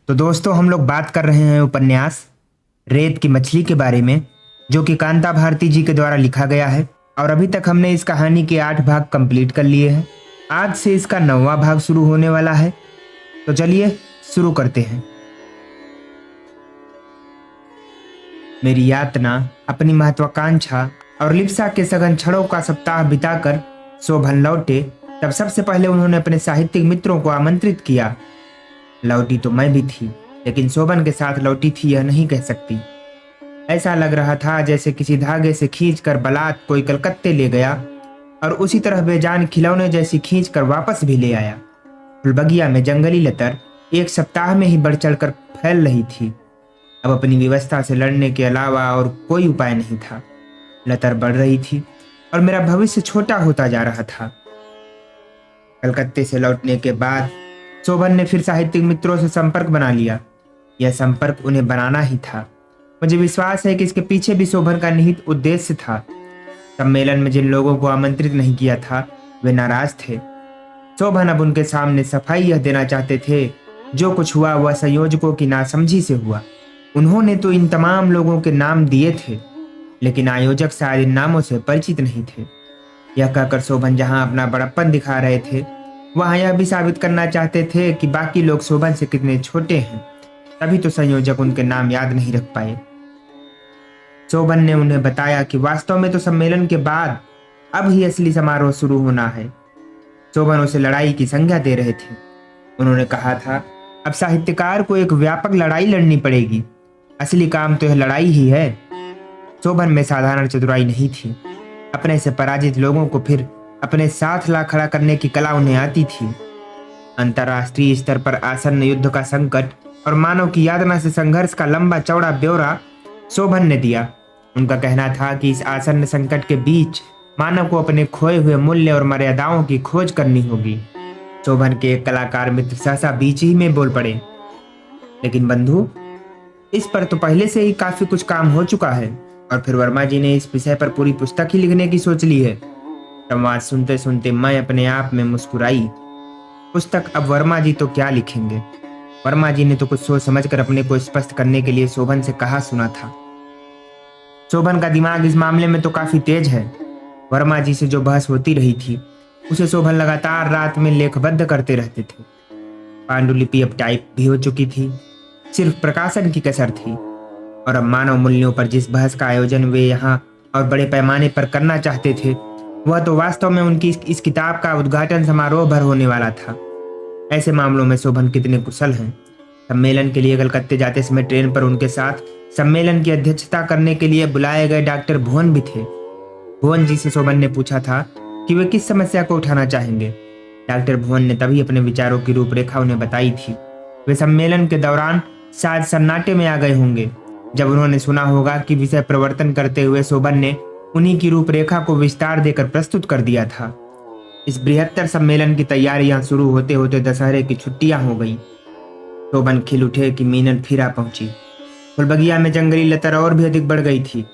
तो दोस्तों हम लोग बात कर रहे हैं उपन्यास रेत की मछली के बारे में, जो कि कांता भारती जी के द्वारा लिखा गया है। और अभी तक हमने इस कहानी के 8 भाग कंप्लीट कर लिए हैं। आज से इसका 9वां भाग शुरू होने वाला है। तो चलिए शुरू करते हैं। मेरी यातना, अपनी महत्वाकांक्षा और लिप्सा के सघन क्षणों का सप्ताह बिताकर शोभन लौटे, तब सबसे पहले उन्होंने अपने साहित्यिक मित्रों को आमंत्रित किया। लौटी तो मैं भी थी, लेकिन शोभन के साथ लौटी थी यह नहीं कह सकती। ऐसा लग रहा था जैसे किसी धागे से खींचकर बलात कोई कलकत्ते ले गया और उसी तरह बेजान खिलौने जैसी खींचकर वापस भी ले आया। फुलबगिया में जंगली लतर 1 सप्ताह में ही बढ़ चढ़कर फैल रही थी। अब अपनी व्यवस्था से लड़ने के अलावा और कोई उपाय नहीं था। लतर बढ़ रही थी और मेरा भविष्य छोटा होता जा रहा था। कलकत्ते से लौटने के बाद शोभन ने फिर साहित्यिक मित्रों से संपर्क बना लिया। यह संपर्क उन्हें बनाना ही था। मुझे विश्वास है कि इसके पीछे भी शोभन का निहित उद्देश्य था। सम्मेलन में जिन लोगों को आमंत्रित नहीं किया था वे नाराज थे। शोभन अब उनके सामने सफाई यह देना चाहते थे, जो कुछ हुआ वह संयोजकों की नासमझी से हुआ। उन्होंने तो इन तमाम लोगों के नाम दिए थे, लेकिन आयोजक शायद इन नामों से परिचित नहीं थे। यह कहकर शोभन जहां अपना बड़प्पन दिखा रहे थे, वहां यह भी साबित करना चाहते थे कि बाकी लोग शोभन से कितने छोटे हैं। तभी तो संयोजक उनके नाम याद नहीं रख पाए। शोभन ने उन्हें बताया कि वास्तव में तो सम्मेलन के बाद अब ही असली समारोह शुरू होना है। शोभन उसे लड़ाई की संज्ञा दे रहे थे। उन्होंने कहा था, अब साहित्यकार को एक व्यापक लड़ाई लड़नी पड़ेगी। असली काम तो यह लड़ाई ही है। शोभन में साधारण चतुराई नहीं थी। अपने से पराजित लोगों को फिर अपने साथ ला खड़ा करने की कला उन्हें आती थी। अंतर्राष्ट्रीय स्तर पर आसन्न युद्ध का संकट और मानव की यातना से संघर्ष का लंबा चौड़ा ब्यौरा शोभन ने दिया। उनका कहना था कि इस आसन्न संकट के बीच मानव को अपने खोए हुए मूल्य और मर्यादाओं की खोज करनी होगी। शोभन के एक कलाकार मित्र सहसा बीच ही में बोल पड़े, लेकिन बंधु, इस पर तो पहले से ही काफी कुछ काम हो चुका है और फिर वर्मा जी ने इस विषय पर पूरी पुस्तक ही लिखने की सोच ली है। संवाद सुनते सुनते मैं अपने आप में मुस्कुराई। पुस्तक अब वर्मा जी तो क्या लिखेंगे। वर्मा जी ने तो कुछ सोच समझकर अपने को स्पष्ट करने के लिए शोभन से कहा सुना था। शोभन का दिमाग इस मामले में तो काफी तेज है। वर्मा जी से जो बहस होती रही थी उसे शोभन लगातार रात में लेखबद्ध करते रहते थे। पांडुलिपि अब टाइप भी हो चुकी थी, सिर्फ प्रकाशन की कसर थी। और अब मानव मूल्यों पर जिस बहस का आयोजन वे यहाँ और बड़े पैमाने पर करना चाहते थे, वह तो वास्तव में उनकी इस किताब का उद्घाटन समारोह भर होने वाला था। ऐसे मामलों में शोभन कितने कुशल हैं। सम्मेलन के लिए कलकत्ते जाते समय ट्रेन पर उनके साथ सम्मेलन की अध्यक्षता करने के लिए बुलाए गए डॉक्टर भुवन भी थे। भुवन जी से शोभन ने पूछा था कि वे किस समस्या को उठाना चाहेंगे। डॉक्टर भुवन ने तभी अपने विचारों की रूपरेखा उन्हें बताई थी। वे सम्मेलन के दौरान शायद सन्नाटे में आ गए होंगे जब उन्होंने सुना होगा कि विषय प्रवर्तन करते हुए शोभन ने उन्हीं की रूपरेखा को विस्तार देकर प्रस्तुत कर दिया था। इस बृहत्तर सम्मेलन की तैयारियां शुरू होते होते दशहरे की छुट्टियां हो गई। शोभन खिल उठे कि मीनल फिर आ पहुंची। फुलबगिया में जंगली लतर और भी अधिक बढ़ गई थी।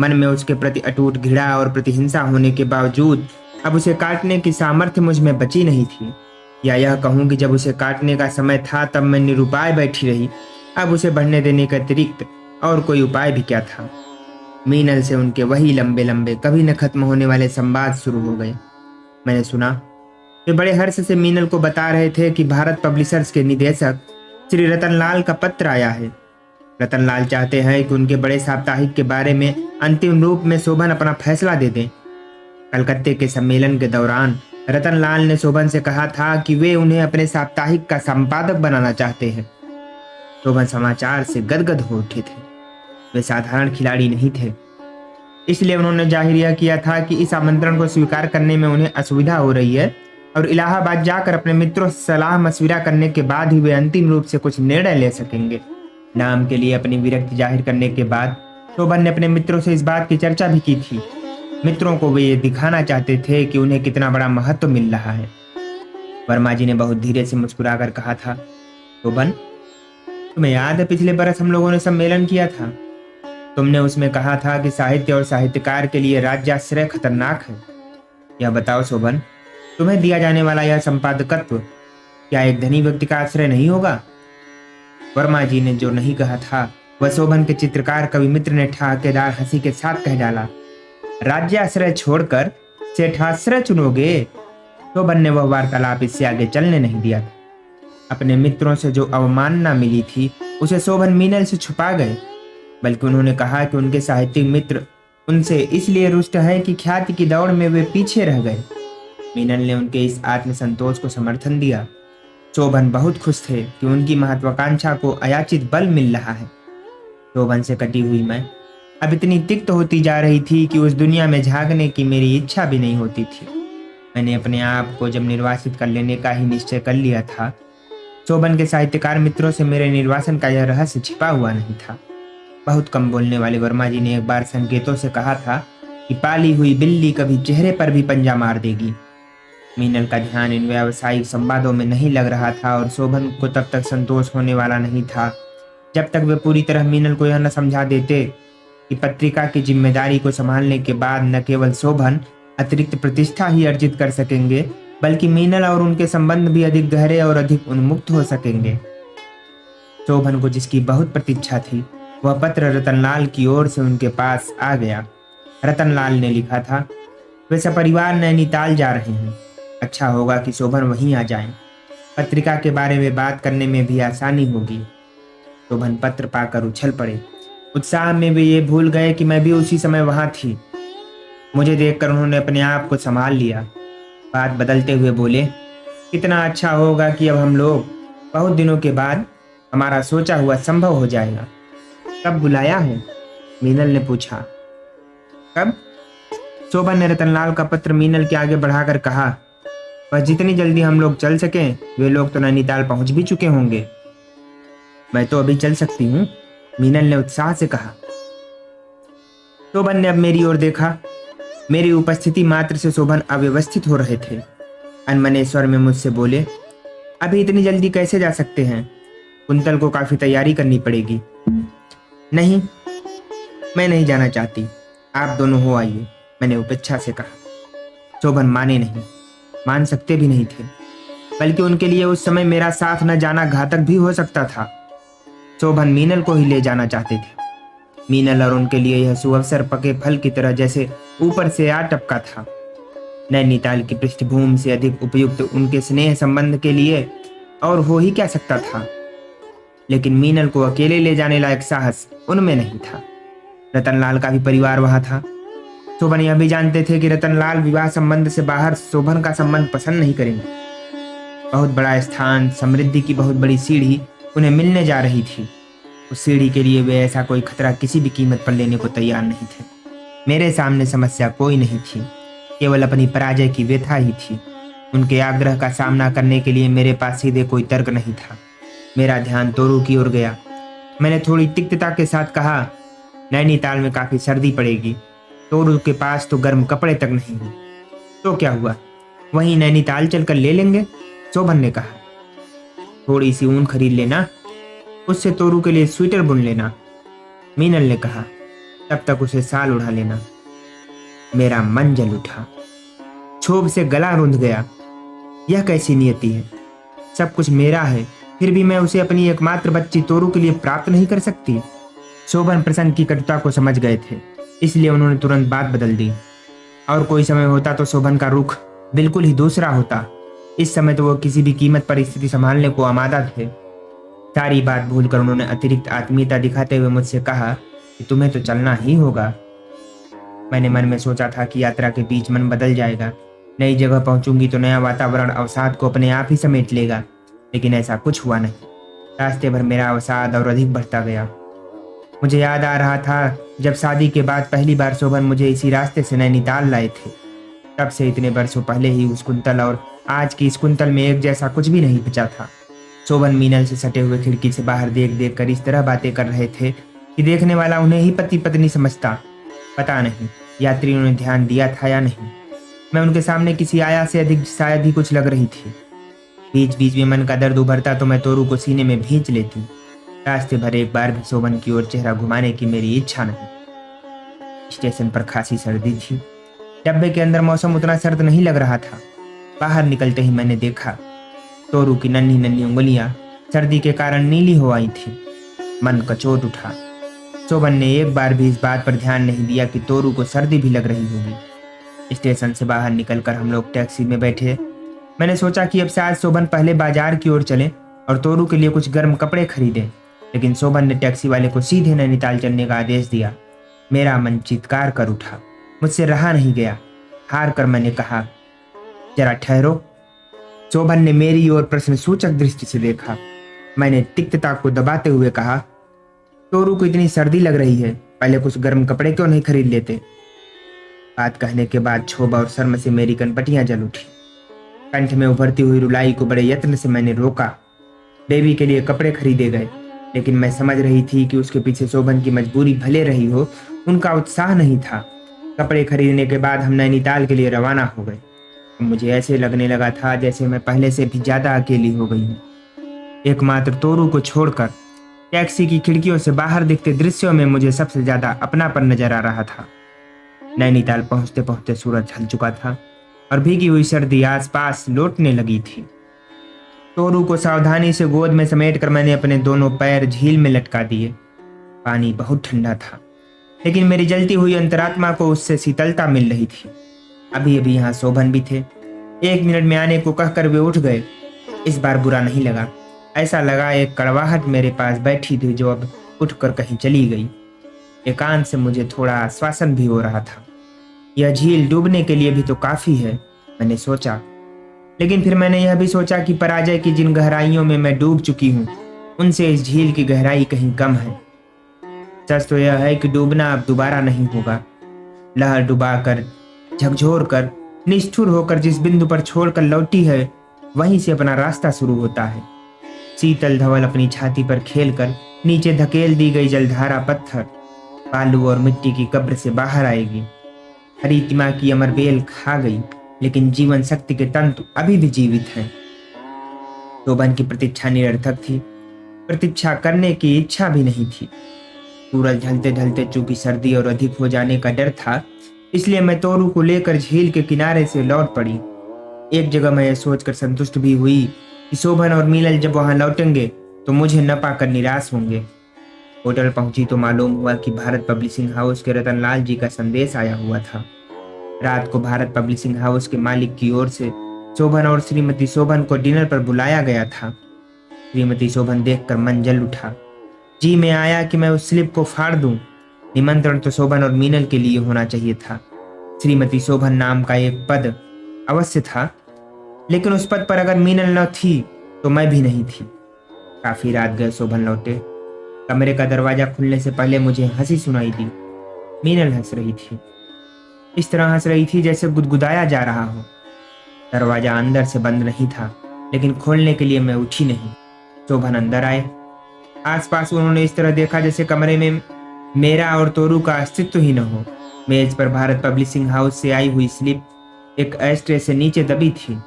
मन में उसके प्रति अटूट घृणा और प्रतिहिंसा होने के बावजूद अब उसे काटने की सामर्थ्य मुझ में बची नहीं थी। या यह कहूं कि जब उसे काटने का समय था तब मैं निरुपाय बैठी रही। अब उसे बढ़ने देने के अतिरिक्त और कोई उपाय भी क्या था। मीनल से उनके वही लंबे लंबे कभी न खत्म होने वाले संवाद शुरू हो गए। मैंने सुना वे बड़े हर्ष से मीनल को बता रहे थे कि भारत पब्लिशर्स के निदेशक श्री रतनलाल का पत्र आया है। रतनलाल चाहते हैं कि उनके बड़े साप्ताहिक के बारे में अंतिम रूप में शोभन अपना फैसला दे दें। कलकत्ते के सम्मेलन के दौरान रतनलाल ने शोभन से कहा था कि वे उन्हें अपने साप्ताहिक का संपादक बनाना चाहते हैं। शोभन समाचार से गदगद हो उठे थे। वे साधारण खिलाड़ी नहीं थे, इसलिए उन्होंने जाहिर किया था कि इस आमंत्रण को स्वीकार करने में उन्हें असुविधा हो रही है और इलाहाबाद जाकर अपने मित्रों से सलाह मशविरा करने के बाद ही वे अंतिम रूप से कुछ निर्णय ले सकेंगे। नाम के लिए अपनी विरक्ति जाहिर करने के बाद शोभन ने अपने मित्रों से इस बात की चर्चा भी की थी। मित्रों को वे ये दिखाना चाहते थे कि उन्हें कितना बड़ा महत्व मिल रहा है। वर्मा जी ने बहुत धीरे से मुस्कुराकर कहा था, शोभन, तुम्हें याद है पिछले बरस हम लोगों ने सम्मेलन किया था? तुमने उसमें कहा था कि साहित्य और साहित्यकार के लिए राज्याश्रय खतरनाक है। यह बताओ शोभन, तुम्हें दिया जाने वाला यह संपादकत्व क्या एक धनी व्यक्ति का आश्रय नहीं होगा? वर्मा जी ने जो नहीं कहा था वह शोभन के चित्रकार कवि मित्र ने ठहाकेदार हंसी के साथ कह डाला। राज्याश्रय छोड़कर सेठाश्रय चुनोगे? शोभन ने वह वार्तालाप इससे आगे चलने नहीं दिया था। अपने मित्रों से जो अवमानना मिली थी उसे शोभन मीनल से छुपा गए, बल्कि उन्होंने कहा कि उनके साहित्यिक मित्र उनसे इसलिए रुष्ट है कि ख्याति की दौड़ में वे पीछे रह गए। मीनल ने उनके इस आत्मसंतोष को समर्थन दिया। शोभन बहुत खुश थे कि उनकी महत्वाकांक्षा को अयाचित बल मिल रहा है। शोभन से कटी हुई मैं अब इतनी तिक्त होती जा रही थी कि उस दुनिया में झांकने की मेरी इच्छा भी नहीं होती थी। मैंने अपने आप को जब निर्वासित कर लेने का ही निश्चय कर लिया था, शोभन के साहित्यकार मित्रों से मेरे निर्वासन का यह रहस्य छिपा हुआ नहीं था। बहुत कम बोलने वाले वर्मा जी ने एक बार संकेतों से कहा था कि पाली हुई बिल्ली कभी चेहरे पर भी पंजा मार देगी। मीनल का ध्यान इन व्यावसायिक संवादों में नहीं लग रहा था और शोभन को तब तक संतोष होने वाला नहीं था जब तक वे पूरी तरह मीनल को यह न समझा देते कि पत्रिका की जिम्मेदारी को संभालने के बाद न केवल शोभन अतिरिक्त प्रतिष्ठा ही अर्जित कर सकेंगे, बल्कि मीनल और उनके संबंध भी अधिक गहरे और अधिक उन्मुक्त हो सकेंगे। शोभन को जिसकी बहुत प्रतीक्षा थी वह पत्र रतनलाल की ओर से उनके पास आ गया। रतनलाल ने लिखा था, वे सपरिवार नैनीताल जा रहे हैं। अच्छा होगा कि शोभन वहीं आ जाएं। पत्रिका के बारे में बात करने में भी आसानी होगी। शोभन पत्र पाकर उछल पड़े। उत्साह में वे ये भूल गए कि मैं भी उसी समय वहां थी। मुझे देखकर उन्होंने अपने आप को संभाल लिया। बात बदलते हुए बोले, कितना अच्छा होगा कि अब हम लोग बहुत दिनों के बाद हमारा सोचा हुआ संभव हो जाएगा। कब बुलाया है? मीनल ने पूछा। कब? शोभन ने रतनलाल का पत्र मीनल के आगे बढ़ाकर कहा, बस जितनी जल्दी हम लोग चल सकें। वे लोग तो नैनीताल पहुंच भी चुके होंगे। मैं तो अभी चल सकती हूँ, मीनल ने उत्साह से कहा। शोभन ने अब मेरी ओर देखा। मेरी उपस्थिति मात्र से शोभन अव्यवस्थित हो रहे थे। अनमने स्वर में मुझसे बोले, अभी इतनी जल्दी कैसे जा सकते हैं? कुंतल को काफी तैयारी करनी पड़ेगी। नहीं, मैं नहीं जाना चाहती, आप दोनों हो आइए, मैंने उपेक्षा से कहा। शोभन माने नहीं, मान सकते भी नहीं थे, बल्कि उनके लिए उस समय मेरा साथ न जाना घातक भी हो सकता था। शोभन मीनल को ही ले जाना चाहते थे। मीनल और उनके लिए यह सुअवसर पके फल की तरह जैसे ऊपर से आ टपका था। नैनीताल की पृष्ठभूमि से अधिक उपयुक्त उनके स्नेह संबंध के लिए और हो ही क्या सकता था। लेकिन मीनल को अकेले ले जाने लायक साहस उनमें नहीं था। रतनलाल का भी परिवार वहां था। शोभन यह भी जानते थे कि रतनलाल विवाह संबंध से बाहर शोभन का संबंध पसंद नहीं करेंगे। बहुत बड़ा स्थान, समृद्धि की बहुत बड़ी सीढ़ी उन्हें मिलने जा रही थी। उस सीढ़ी के लिए वे ऐसा कोई खतरा किसी भी कीमत पर लेने को तैयार नहीं थे। मेरे सामने समस्या कोई नहीं थी, केवल अपनी पराजय की व्यथा ही थी। उनके आग्रह का सामना करने के लिए मेरे पास सीधे कोई तर्क नहीं था। मेरा ध्यान तोरू की ओर गया। मैंने थोड़ी तिक्तता के साथ कहा, नैनीताल में काफी सर्दी पड़ेगी, तोरू के पास तो गर्म कपड़े तक नहीं है। तो क्या हुआ, वहीं नैनीताल चलकर ले लेंगे, शोभन ने कहा। थोड़ी सी ऊन खरीद लेना, उससे तोरू के लिए स्वेटर बुन लेना, मीनल ने कहा। तब तक उसे साल उड़ा लेना। मेरा मन जल उठा, क्षोभ से गला रुंध गया। यह कैसी नियति है? सब कुछ मेरा है, फिर भी मैं उसे अपनी एकमात्र बच्ची तोरू के लिए प्राप्त नहीं कर सकती। शोभन प्रसन्न की कटुता को समझ गए थे, इसलिए उन्होंने तुरंत बात बदल दी। और कोई समय होता तो शोभन का रुख बिल्कुल ही दूसरा होता। इस समय तो वो किसी भी कीमत पर स्थिति संभालने को आमादा थे। सारी बात भूलकर उन्होंने अतिरिक्त आत्मीयता दिखाते हुए मुझसे कहा कि तुम्हें तो चलना ही होगा। मैंने मन में सोचा था कि यात्रा के बीच मन बदल जाएगा, नई जगह पहुंचूंगी तो नया वातावरण अवसाद को अपने आप ही समेट लेगा, लेकिन ऐसा कुछ हुआ नहीं। रास्ते भर मेरा अवसाद और अधिक बढ़ता गया। मुझे याद आ रहा था जब शादी के बाद पहली बार शोभन मुझे इसी रास्ते से नैनीताल लाए थे। तब से इतने वर्षों पहले ही उस कुंतल और आज की इस कुंतल में एक जैसा कुछ भी नहीं बचा था। शोभन मीनल से सटे हुए खिड़की से बाहर देख देख कर इस तरह बातें कर रहे थे कि देखने वाला उन्हें ही पति पत्नी समझता। पता नहीं यात्रियों ने ध्यान दिया था या नहीं। मैं उनके सामने किसी आया से अधिक शायद ही कुछ लग रही थी। बीच बीच में मन का दर्द उभरता तो मैं तोरू को सीने में भींच लेती। रास्ते भर एक बार भी शोभन की ओर चेहरा घुमाने की मेरी इच्छा नहीं। स्टेशन पर खासी सर्दी थी। डब्बे के अंदर मौसम उतना सर्द नहीं लग रहा था। बाहर निकलते ही मैंने देखा तोरू की नन्ही नन्ही उंगलियां सर्दी के कारण नीली हो आई थी। मन कचोट उठा। शोभन ने एक बार भी इस बात पर ध्यान नहीं दिया कि तोरू को सर्दी भी लग रही होगी। स्टेशन से बाहर निकलकर हम लोग टैक्सी में बैठे। मैंने सोचा कि अब शायद शोभन पहले बाजार की ओर चले और तोरू के लिए कुछ गर्म कपड़े खरीदे, लेकिन शोभन ने टैक्सी वाले को सीधे नैनीताल चलने का आदेश दिया। मेरा मन चित्कार कर उठा। मुझसे रहा नहीं गया। हार कर मैंने कहा, जरा ठहरो। शोभन ने मेरी ओर प्रश्नसूचक दृष्टि से देखा। मैंने तिक्तता को दबाते हुए कहा, तोरू को इतनी सर्दी लग रही है, पहले कुछ गर्म कपड़े क्यों नहीं खरीद लेते? बात कहने के बाद क्षोभ और शर्म से मेरी कनपटियां जल उठी। कंठ में उभरती हुई रुलाई को बड़े यत्न से मैंने रोका। बेबी के लिए कपड़े खरीदे गए, लेकिन मैं समझ रही थी कि उसके पीछे शोभन की मजबूरी भले रही हो, उनका उत्साह नहीं था। कपड़े खरीदने के बाद हम नैनीताल के लिए रवाना हो गए। मुझे ऐसे लगने लगा था जैसे मैं पहले से भी ज्यादा अकेली हो गई हूँ। एकमात्र तोरू को छोड़कर टैक्सी की खिड़कियों से बाहर दिखते दृश्यों में मुझे सबसे ज्यादा अपनापन नजर आ रहा था। नैनीताल पहुंचते पहुंचते सूरज ढल चुका था और भीगी हुई सर्दी आसपास लौटने लगी थी। तोरू को सावधानी से गोद में समेटकर मैंने अपने दोनों पैर झील में लटका दिए। पानी बहुत ठंडा था, लेकिन मेरी जलती हुई अंतरात्मा को उससे शीतलता मिल रही थी। अभी अभी यहाँ शोभन भी थे। 1 मिनट में आने को कहकर वे उठ गए। इस बार बुरा नहीं लगा। ऐसा लगा एक कड़वाहट मेरे पास बैठी थी जो अब उठकर कहीं चली गई। एकांत से मुझे थोड़ा आश्वासन भी हो रहा था। यह झील डूबने के लिए भी तो काफी है, मैंने सोचा। लेकिन फिर मैंने यह भी सोचा कि पराजय की जिन गहराइयों में मैं डूब चुकी हूँ, उनसे इस झील की गहराई कहीं कम है। सच तो यह है कि डूबना अब दोबारा नहीं होगा। लहर डुबाकर, झकझोर कर, निष्ठुर होकर जिस बिंदु पर छोड़कर लौटी है, वहीं से अपना रास्ता शुरू होता है। शीतल धवल अपनी छाती पर खेलकर नीचे धकेल दी गई जलधारा पत्थर, बालू और मिट्टी की कब्र से बाहर आएगी। हरितिमा की अमर बेल खा गई, लेकिन जीवन शक्ति के तंतु अभी भी जीवित हैं। शोभन की प्रतीक्षा निरर्थक थी। प्रतीक्षा करने की इच्छा भी नहीं थी। सूरज ढलते ढलते चूंकि सर्दी और अधिक हो जाने का डर था, इसलिए मैं तोरू को लेकर झील के किनारे से लौट पड़ी। एक जगह मैं यह सोचकर संतुष्ट भी हुई कि शोभन और मीनल जब वहां लौटेंगे तो मुझे न पाकर निराश होंगे। होटल पहुंची तो मालूम हुआ कि भारत पब्लिशिंग हाउस के रतनलाल जी का संदेश आया हुआ था। रात को भारत पब्लिशिंग हाउस के मालिक की ओर से शोभन और श्रीमती शोभन को डिनर पर बुलाया गया था। श्रीमती शोभन देखकर मन जल उठा। जी में आया कि मैं उस स्लिप को फाड़ दूं। निमंत्रण तो शोभन और मीनल के लिए होना चाहिए था। श्रीमती शोभन नाम का एक पद अवश्य था, लेकिन उस पद पर अगर मीनल न थी तो मैं भी नहीं थी। काफी रात गए शोभन लौटे। कमरे का दरवाजा खुलने से पहले मुझे हंसी सुनाई दी। मीनल हंस रही थी। इस तरह हंस रही थी जैसे गुदगुदाया जा रहा हो। दरवाजा अंदर से बंद नहीं था, लेकिन खोलने के लिए मैं उठी नहीं। शोभन अंदर आए। आसपास उन्होंने इस तरह देखा जैसे कमरे में मेरा और तोरू का अस्तित्व ही न हो। मेज पर भारत पब्लिशिंग हाउस से आई हुई स्लिप एक एस्ट्रे से नीचे दबी थी।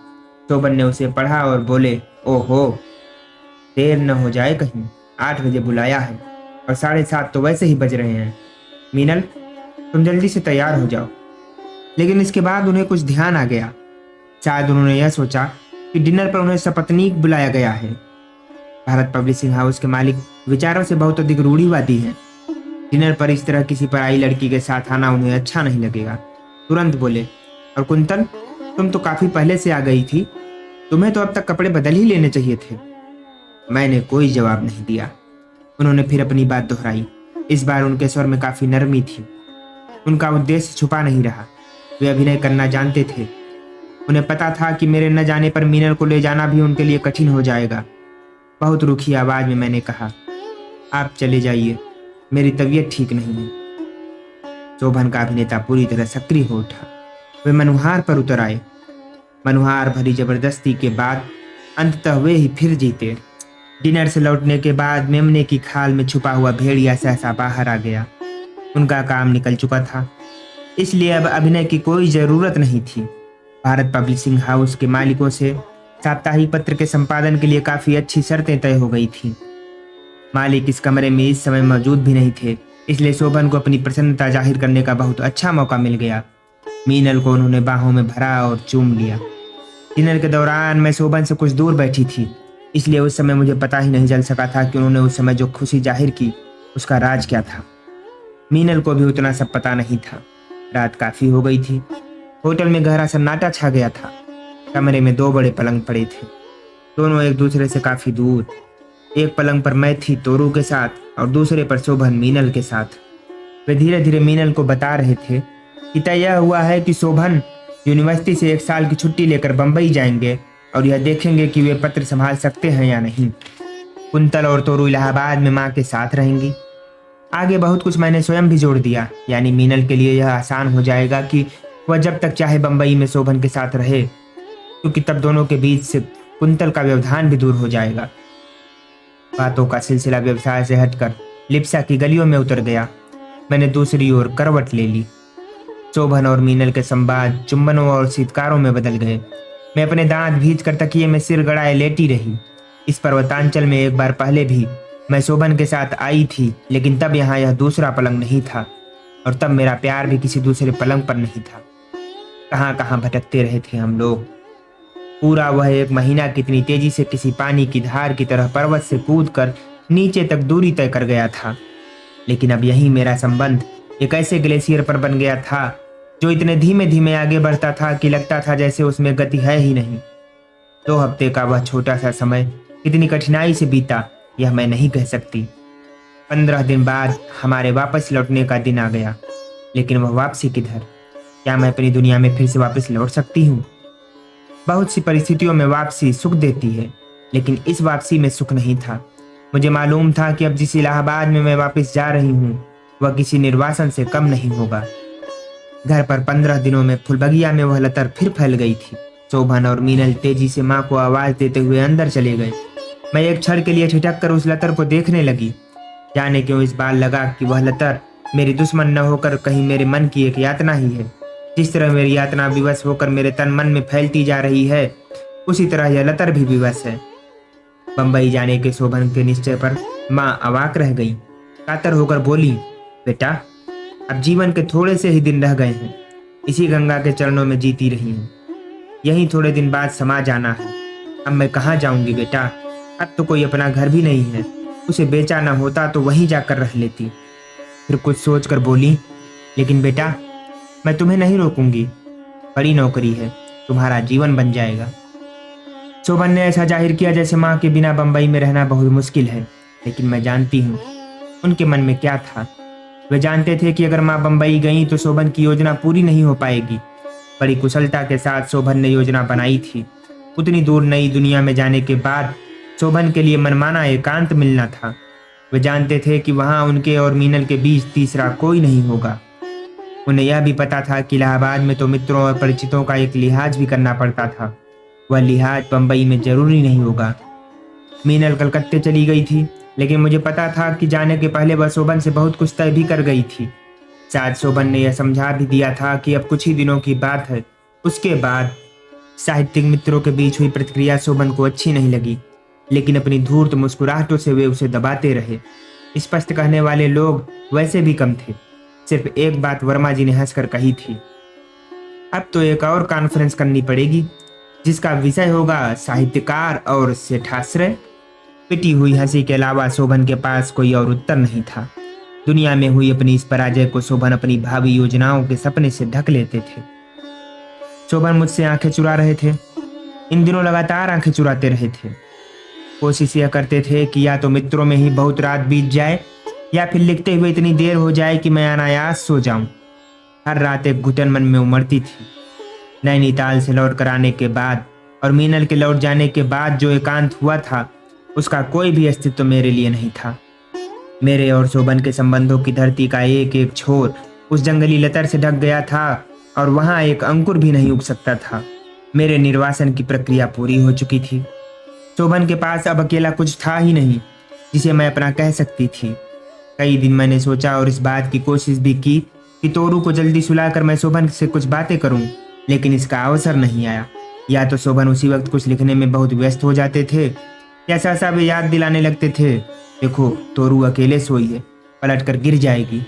शोभन ने उसे पढ़ा और बोले, ओहो, देर न हो जाए कहीं, 8 बजे बुलाया है और 7:30 तो वैसे ही बज रहे हैं। मीनल, तुम जल्दी से तैयार हो जाओ। लेकिन इसके बाद उन्हें कुछ ध्यान आ गया। शायद उन्होंने यह सोचा कि डिनर पर उन्हें सपत्नीक बुलाया गया है। भारत पब्लिशिंग हाउस के मालिक विचारों से बहुत अधिक रूढ़िवादी हैं। डिनर पर इस तरह किसी पराई लड़की के साथ आना उन्हें अच्छा नहीं लगेगा। तुरंत बोले, और कुंतल, तुम तो काफी पहले से आ गई थी, तुम्हें तो अब तक कपड़े बदल ही लेने चाहिए थे। मैंने कोई जवाब नहीं दिया। उन्होंने फिर अपनी बात दोहराई। इस बार उनके स्वर में काफी नरमी थी। उनका उद्देश्य छुपा नहीं रहा। वे अभिनय करना जानते थे। उन्हें पता था कि मेरे न जाने पर मीनल को ले जाना भी उनके लिए कठिन हो जाएगा। बहुत रूखी आवाज में मैंने कहा, आप चले जाइए, मेरी तबीयत ठीक नहीं है। शोभन का अभिनेता पूरी तरह सक्रिय हो उठा। वे मनुहार पर उतर आए। मनुहार भरी जबरदस्ती के बाद अंततः वे ही फिर जीते। डिनर से लौटने के बाद मेमने की खाल में छुपा हुआ भेड़िया सहसा बाहर आ गया। उनका काम निकल चुका था, इसलिए अब अभिनय की कोई जरूरत नहीं थी। भारत पब्लिशिंग हाउस के मालिकों से साप्ताहिक पत्र के संपादन के लिए काफी अच्छी शर्तें तय हो गई थी। मालिक इस कमरे में इस समय मौजूद भी नहीं थे, इसलिए शोभन को अपनी प्रसन्नता जाहिर करने का बहुत अच्छा मौका मिल गया। मीनल को उन्होंने बाहों में भरा और चूम लिया। डिनर के दौरान मैं शोभन से कुछ दूर बैठी थी। इसलिए उस समय मुझे पता ही नहीं चल सका था कि उन्होंने उस समय जो खुशी जाहिर की उसका राज क्या था। मीनल को भी उतना सब पता नहीं था। रात काफी हो गई थी। होटल में गहरा सन्नाटा छा गया था। कमरे में दो बड़े पलंग पड़े थे, दोनों एक दूसरे से काफी दूर। एक पलंग पर मैं थी तोरू के साथ और दूसरे पर शोभन मीनल के साथ। वे धीरे धीरे मीनल को बता रहे थे कि तय यह हुआ है कि शोभन यूनिवर्सिटी से 1 साल की छुट्टी लेकर बंबई जाएंगे और यह देखेंगे कि वे पत्र संभाल सकते हैं या नहीं। कुंतल और तोरू इलाहाबाद में माँ के साथ रहेंगी। आगे बहुत कुछ मैंने स्वयं भी जोड़ दिया, यानी मीनल के लिए यह आसान हो जाएगा कि वह जब तक चाहे बंबई में शोभन के साथ रहे, क्योंकि तब दोनों के बीच से कुंतल का व्यवधान भी दूर हो जाएगा। बातों का सिलसिला व्यवसाय से हटकर लिप्सा की गलियों में उतर गया। मैंने दूसरी ओर करवट ले ली। शोभन और मीनल के संवाद चुंबनों और सीतकारों में बदल गए। मैं अपने दांत भींच कर तकिए में सिर गड़ाए लेटी रही। इस पर्वतांचल में एक बार पहले भी मैं शोभन के साथ आई थी, लेकिन तब यहाँ यह दूसरा पलंग नहीं था और तब मेरा प्यार भी किसी दूसरे पलंग पर नहीं था। कहाँ कहाँ भटकते रहे थे हम लोग। पूरा वह 1 महीना कितनी तेजी से किसी पानी की धार की तरह पर्वत से कूदकर नीचे तक दूरी तय कर गया था। लेकिन अब यही मेरा संबंध एक ऐसे ग्लेशियर पर बन गया था जो इतने धीमे धीमे आगे बढ़ता था कि लगता था जैसे उसमें गति है ही नहीं। 2 हफ्ते का वह छोटा सा समय कितनी कठिनाई से बीता यह मैं नहीं कह सकती। 15 दिन बाद हमारे वापस लौटने का दिन आ गया, लेकिन वह वापसी किधर? क्या मैं अपनी दुनिया में फिर से वापस लौट सकती हूँ? बहुत सी परिस्थितियों में वापसी सुख देती है, लेकिन इस वापसी में सुख नहीं था। मुझे मालूम था कि अब जिस इलाहाबाद में मैं वापस जा रही हूँ वह किसी निर्वासन से कम नहीं होगा। घर पर 15 दिनों में फुलबगिया में वह लतर फिर फैल गई थी। शोभन और मीनल तेजी से माँ को आवाज देते हुए अंदर चले गए। मैं एक क्षण के लिए ठिठक कर उस लतर को देखने लगी। जाने क्यों इस बार लगा कि वह लतर मेरी दुश्मन न होकर कहीं मेरे मन की एक यातना ही है। जिस तरह मेरी यातना विवश होकर मेरे तन मन में फैलती जा रही है, उसी तरह यह लतर भी विवश है। बंबई जाने के शोभन के निश्चय पर माँ अवाक रह गई। कातर होकर बोली, बेटा अब जीवन के थोड़े से ही दिन रह गए हैं। इसी गंगा के चरणों में जीती रही हूँ। यही थोड़े दिन बाद समा जाना है। अब मैं कहाँ जाऊंगी बेटा? अब तो कोई अपना घर भी नहीं है। उसे बेचा न होता तो वहीं जाकर रह लेती। फिर कुछ सोचकर बोली, लेकिन बेटा मैं तुम्हें नहीं रोकूंगी। बड़ी नौकरी है, तुम्हारा जीवन बन जाएगा। शोभन ने ऐसा जाहिर किया जैसे माँ के बिना बंबई में रहना बहुत मुश्किल है, लेकिन मैं जानती हूँ उनके मन में क्या था। वे जानते थे कि अगर माँ बंबई गई तो शोभन की योजना पूरी नहीं हो पाएगी। बड़ी कुशलता के साथ शोभन ने योजना बनाई थी। उतनी दूर नई दुनिया में जाने के बाद शोभन के लिए मनमाना एकांत मिलना था। वे जानते थे कि वहां उनके और मीनल के बीच तीसरा कोई नहीं होगा। उन्हें यह भी पता था कि इलाहाबाद में तो मित्रों और परिचितों का एक लिहाज भी करना पड़ता था। वह लिहाज बंबई में जरूरी नहीं होगा। मीनल कलकत्ते चली गई थी, लेकिन मुझे पता था कि जाने के पहले वह शोभन से बहुत कुछ तय भी कर गई थी। शायद शोभन ने यह समझा भी दिया था कि अब कुछ ही दिनों की बात है। उसके बाद साहित्यिक मित्रों के बीच हुई प्रतिक्रिया शोभन को अच्छी नहीं लगी, लेकिन अपनी धूर्त मुस्कुराहटों से वे उसे दबाते रहे। स्पष्ट कहने वाले लोग वैसे भी कम थे। सिर्फ एक बात वर्मा जी ने हंसकर कही थी, अब तो एक और कॉन्फ्रेंस करनी पड़ेगी जिसका विषय होगा साहित्यकार और सेठाश्रय। पिटी हुई हंसी के अलावा शोभन के पास कोई और उत्तर नहीं था। दुनिया में हुई अपनी इस पराजय को शोभन अपनी भावी योजनाओं के सपने से ढक लेते थे। शोभन मुझसे आंखें चुरा रहे थे। इन दिनों लगातार आंखें चुराते रहे थे। कोशिश यह करते थे कि या तो मित्रों में ही बहुत रात बीत जाए या फिर लिखते हुए इतनी देर हो जाए कि मैं अनायास सो जाऊं। हर रात एक घुटन मन में उमड़ती थी। नैनीताल से लौट कर आने के बाद और मीनल के लौट जाने के बाद जो एकांत हुआ था उसका कोई भी अस्तित्व मेरे लिए नहीं था। मेरे और शोभन के संबंधों की धरती का एक एक छोर उस जंगली लतर से ढक गया था और वहां एक अंकुर भी नहीं उग सकता था। मेरे निर्वासन की प्रक्रिया पूरी हो चुकी थी। शोभन के पास अब अकेला कुछ था ही नहीं जिसे मैं अपना कह सकती थी। कई दिन मैंने सोचा और इस बात की कोशिश भी की कि तोरू को जल्दी सुलाकर मैं शोभन से कुछ बातें करूं, लेकिन इसका अवसर नहीं आया। या तो शोभन उसी वक्त कुछ लिखने में बहुत व्यस्त हो जाते थे या सहसा वे याद दिलाने लगते थे, देखो तोरू अकेले सोई है, पलट कर गिर जाएगी।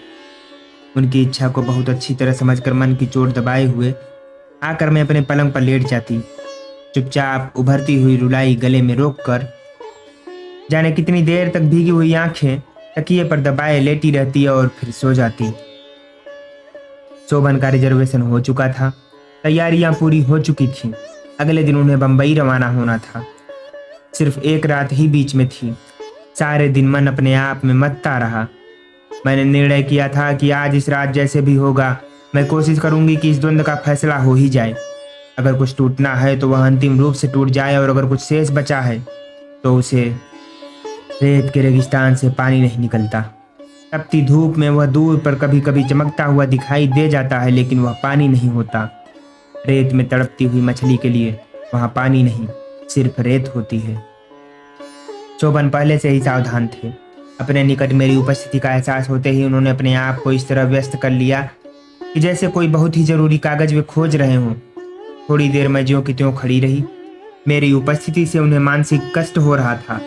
उनकी इच्छा को बहुत अच्छी तरह समझकर मन की चोट दबाए हुए आकर मैं अपने पलंग पर लेट जाती। चुपचाप उभरती हुई रुलाई गले में रोककर जाने कितनी देर तक भीगी हुई आंखें तकिए पर दबाए लेटी रहती और फिर सो जाती। शोभन का रिजर्वेशन हो चुका था, तैयारियां पूरी हो चुकी थीं। अगले दिन उन्हें बंबई रवाना होना था। सिर्फ एक रात ही बीच में थी। सारे दिन मन अपने आप में मत्ता रहा। मैंने निर्णय किया था कि आज इस रात जैसे भी होगा मैं कोशिश करूंगी कि इस द्वंद्व का फैसला हो ही जाए। अगर कुछ टूटना है तो वह अंतिम रूप से टूट जाए, और अगर कुछ शेष बचा है तो उसे रेत के रेगिस्तान से पानी नहीं निकलता। तपती धूप में वह दूर पर कभी कभी चमकता हुआ दिखाई दे जाता है, लेकिन वह पानी नहीं होता। रेत में तड़पती हुई मछली के लिए वहां पानी नहीं, सिर्फ रेत होती है। शोभन पहले से ही सावधान थे। अपने निकट मेरी उपस्थिति का एहसास होते ही उन्होंने अपने आप को इस तरह व्यस्त कर लिया कि जैसे कोई बहुत ही जरूरी कागज वे खोज रहे हों। थोड़ी देर मैं ज्यों की त्यों खड़ी रही। मेरी उपस्थिति से उन्हें मानसिक कष्ट हो रहा था।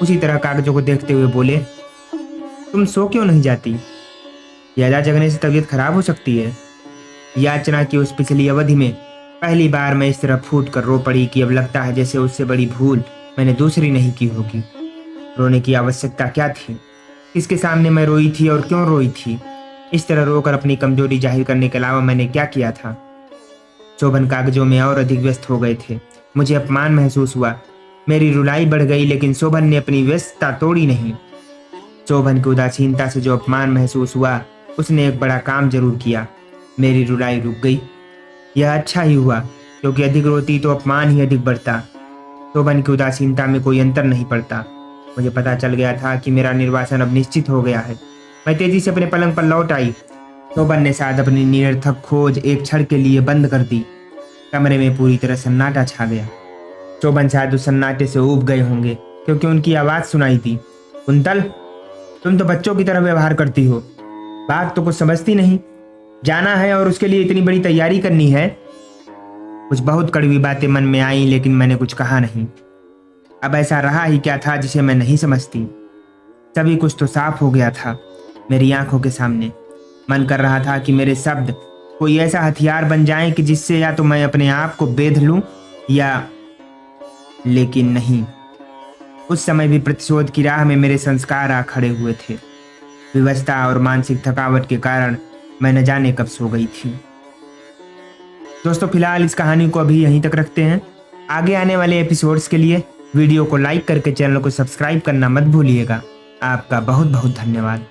उसी तरह कागजों को देखते हुए बोले, तुम सो क्यों नहीं जाती? ज्यादा जगने से तबीयत खराब हो सकती है। याचना की उस पिछली अवधि में पहली बार मैं इस तरह फूट कर रो पड़ी कि अब लगता है जैसे उससे बड़ी भूल मैंने दूसरी नहीं की होगी। रोने की आवश्यकता क्या थी? किसके सामने मैं रोई थी और क्यों रोई थी? इस तरह रोकर अपनी कमजोरी जाहिर करने के अलावा मैंने क्या किया था? शोभन कागजों में और अधिक व्यस्त हो गए थे। मुझे अपमान महसूस हुआ। मेरी रुलाई बढ़ गई, लेकिन शोभन ने अपनी व्यस्तता तोड़ी नहीं। शोभन की उदासीनता से जो अपमान महसूस हुआ, उसने एक बड़ा काम जरूर किया। मेरी रुलाई रुक गई। यह अच्छा ही हुआ, क्योंकि अधिक रोती तो अपमान ही अधिक बढ़ता। शोभन की उदासीनता में कोई अंतर नहीं पड़ता। मुझे पता चल गया था कि मेरा निर्वासन अब निश्चित हो गया है। मैं तेजी से अपने पलंग पर लौट आई। शोभन ने शायद अपनी निरर्थक खोज एक क्षण के लिए बंद कर दी। कमरे में पूरी तरह सन्नाटा छा गया। शोभन शायद उस सन्नाटे से ऊब गए होंगे, क्योंकि उनकी आवाज सुनाई दी, कुंतल, तुम तो बच्चों की तरह व्यवहार करती हो। बात तो कुछ समझती नहीं। जाना है और उसके लिए इतनी बड़ी तैयारी करनी है। कुछ बहुत कड़वी बातें मन में आई, लेकिन मैंने कुछ कहा नहीं। अब ऐसा रहा ही क्या था जिसे मैं नहीं समझती? सभी कुछ तो साफ हो गया था मेरी आंखों के सामने। मन कर रहा था कि मेरे शब्द कोई ऐसा हथियार बन जाएं कि जिससे या तो मैं अपने आप को बेध लूं या, लेकिन नहीं। उस समय भी प्रतिशोध की राह में मेरे संस्कार आ खड़े हुए थे। विवशता और मानसिक थकावट के कारण मैं न जाने कब सो गई थी। दोस्तों, फिलहाल इस कहानी को अभी यहीं तक रखते हैं। आगे आने वाले एपिसोड्स के लिए वीडियो को लाइक करके चैनल को सब्सक्राइब करना मत भूलिएगा। आपका बहुत बहुत धन्यवाद।